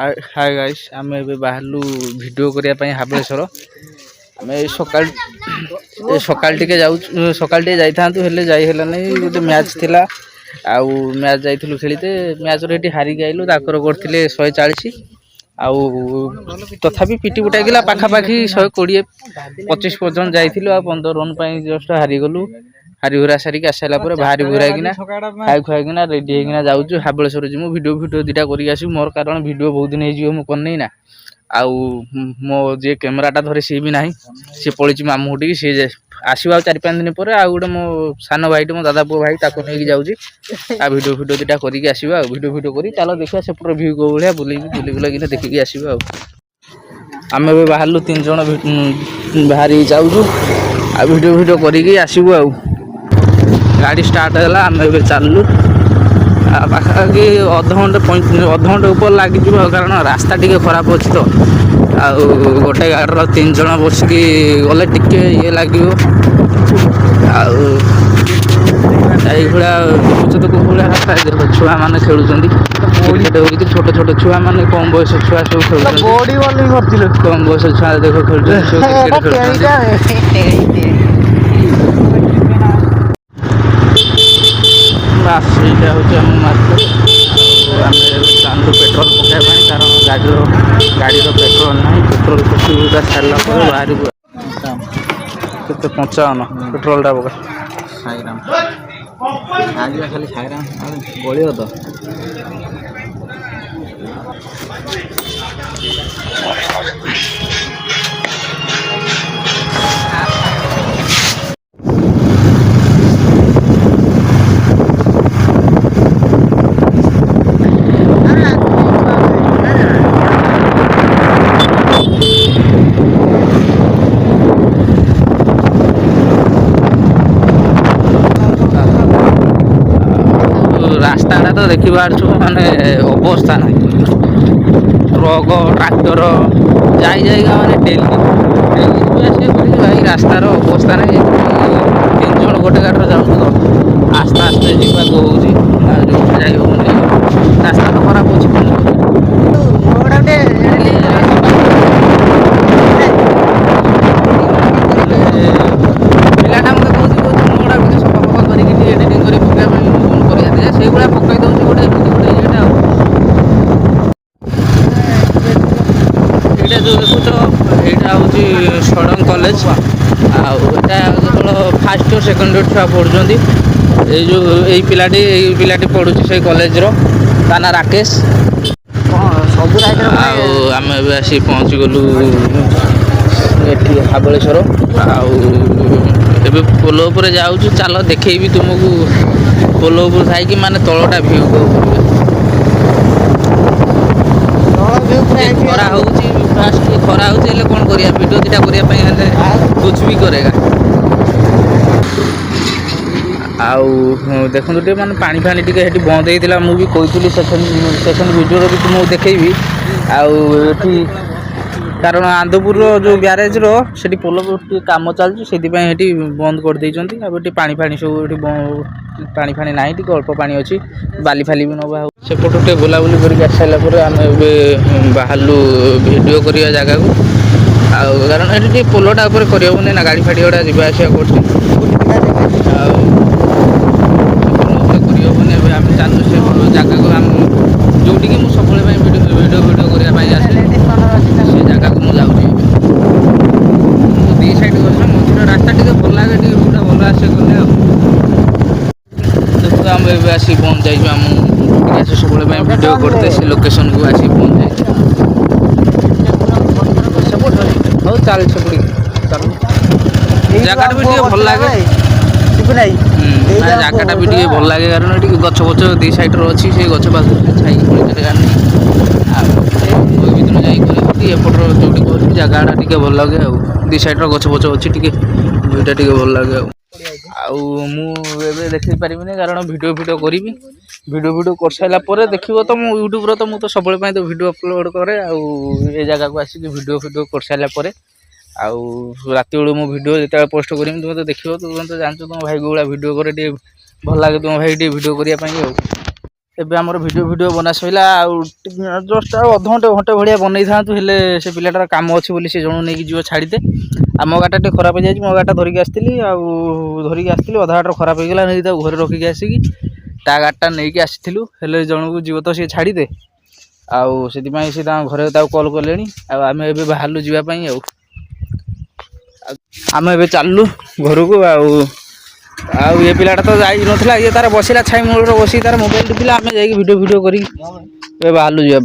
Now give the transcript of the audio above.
Hi guys आम ए बाहरलु video करने हाबलेश्वर आम सकाल टे जाऊँ सकाल टे जाइला नहीं गोटे मैच थिला आउ मैच जाइलु खेलते मैच रे हारिक आइलु ताकर करते 140 आउ तथापि पिटी बुटाइला पाखापाखि 120 25 पर्यटन जाइलु आ 15 रन जस्ट हारीगलु हारी हुरा सारिक आसाला बाहरी भूराकिना खाई खुआकिना रेडी होना जाऊँ हाबलेश्वर जी वीडियो वीडियो दुटा कर मोर कारण वीडियो बहुत दिन हो मुझे ना आउ मो जे कैमेराटा धरे सी भी ना सी पड़ी मामू टी सी आसवा 4-5 दिन पर आउ गोटे मो सान भाई मो दादा पु भाई ताको नहीं जाऊँगी आ वीडियो वीडियो दुटा करके आसवा वीडियो वीडियो कर चलो देखा सेपट भ्यू को भाया बुले बुला देखिकी आसवा आम बाहर 3 जन बाहरी जाऊँ आ वीडियो वीडियो करके आसबू आ गाड़ी स्टार्ट है आम चलू पाखापाखि अधघंटे ऊपर लगे कारण रास्ता टी खराब अच्छी तो आउ गोटे गाड़ी 3 जन बसिक गले टिके ये लगे आईभा देखुच तो कौ रास्ता देख छुआ मैंने खेलुं क्रिकेट हो छोट छोट छुआ मैंने कम बयस छुआ सब खेल कम बयस छुआ देख खेल यहाँ हूँ आम मार्केट चालू पेट्रोल पकाइबा कारण गाड़ी पेट्रोल ना पेट्रोल पकड़ा सारा बाहर के 55 पेट्रोल टा पका साईराम आज खाली साईराम गलियो तो रास्ता तो देखी पार्छ माने अवस्था ना ट्रक ट्राक्टर जाइगा माने डेली भाई रास्तार अवस्था ना 3 जन गोटे गाड़ी जाऊँ तो आस्ते आस्ते जावाक हो रास्ता तो खराब अच्छे पिलाटा मत कह सफा फफा करके एडिटिंग कर से पकई दूसरी गोटे गोटे ये जो देखुच यहाँ हूँ सड़न कॉलेज आटा फास्ट और सेकेंड इयर छुआ पढ़ुं यही पिलाटी पढ़ुची से कॉलेज ता ना राकेश आम आसी पहुँची गलु ये हाबलेश्वर आउ पोल उपर जाऊँ चल देखी तुमको पोल उपर थी माने तलटा भ्यू को खरा हो फास्ट खरा हो कौन करिया वीडियो दुटा करने कुछ भी करेगा आउ देखो माने पानी फानी टी बंद होता मुझे कही सेकेंड वीडियो भी तुमको देखेबी आउ कारण आंदपुर जो ब्यारेज री पोल कम चलती बंद कर देती पानी फानी सब पानी फानी ना अल्प पानी अच्छी बाली फाली भी नवा सेपट टे बुलाबुली करके आस सारापर आम बाहरलु वीडियो करवा जगह को कारण ये पोलटा करहबनी ना गाड़ी फाड़ी गुड़ा जावा करहबनी आम चलू से जगह को आम जोटिकी मुझे सब वीडियो वीडियो करने से जगह को मुझे दी साइड मझे रास्ता टी भल लगे रोडा भल आसे गले देखो आम आसी पहुँच जाइए सब वीडियो करते से लोकेशन को आसी पहुँच जाए चल जगह भी भल लगे जगटा भी भल लगे कारण ये गछ गछ दी साइड अच्छी से गछ पास छाई एपटर जो जगह टी भल लगे दी साइड गछ गछ अच्छी दुईटा टी भल लगे मुझे देखी पारि कारण वीडियो वीडियो करी वीडियो वीडियो कर सारापर देखो तो मो यूट्यूब तो मुझे सब तो वीडियो अपलोड करे ये जगह को आसिक वीडियो वीडियो कर सारापर आउ रात बेलू मो वीडियो जो पोस्ट करी तुम तो देखो तुम तो जानते तुम भाई को भिडियो करे भल लगे तुम भाई वीडियो करने ଏବେ ଆମର ଭିଡ଼ିଓ ବନା ସରିଲା ଆଉ ଜଷ୍ଟ ଆଉ ଅଧଘଣ୍ଟେ ଘଣ୍ଟେ ଭଳିଆ ବନେଇଥାନ୍ତୁ ହେଲେ ସେ ପିଲାଟାର କାମ ଅଛି ବୋଲି ସେ ଜଣକୁ ନେଇକି ଯିବ ଛାଡ଼ିଦେ। ଆଉ ମୋ ଗାଡ଼ିଟା ଟିକେ ଖରାପ ହେଇଯାଇଛି ମୋ ଗାଡ଼ିଟା ଧରିକି ଆସିଥିଲି ଅଧା ବାଟରେ ଖରାପ ହେଇଗଲା ନେଇକି ତାକୁ ଘରେ ରଖିକି ଆସିକି ତା ଗାଡ଼ିଟା ନେଇକି ଆସିଥିଲୁ ହେଲେ ଜଣକୁ ଯିବ ତ ସିଏ ଛାଡ଼ିଦେ ଆଉ ସେଥିପାଇଁ ସେ ତାଙ୍କ ଘରେ ତାକୁ କଲ୍ କଲେଣି ଆଉ ଆମେ ଏବେ ବାହାରିଲୁ ଯିବା ପାଇଁ ଆଉ ଆମେ ଏବେ ଚାଲିଲୁ ଘରକୁ ଆଉ ଏ ପିଲାଟା ତ ଯାଇନଥିଲା ଇଏ ତାର ବସିଲା ଛାଇ ମୂଳରେ ବସିକି ତାର ମୋବାଇଲ ଟିପିଲା ଆମେ ଯାଇକି ଭିଡ଼ିଓ କରିକି ଏବେ ବାହାରିଲୁ ଯିବା।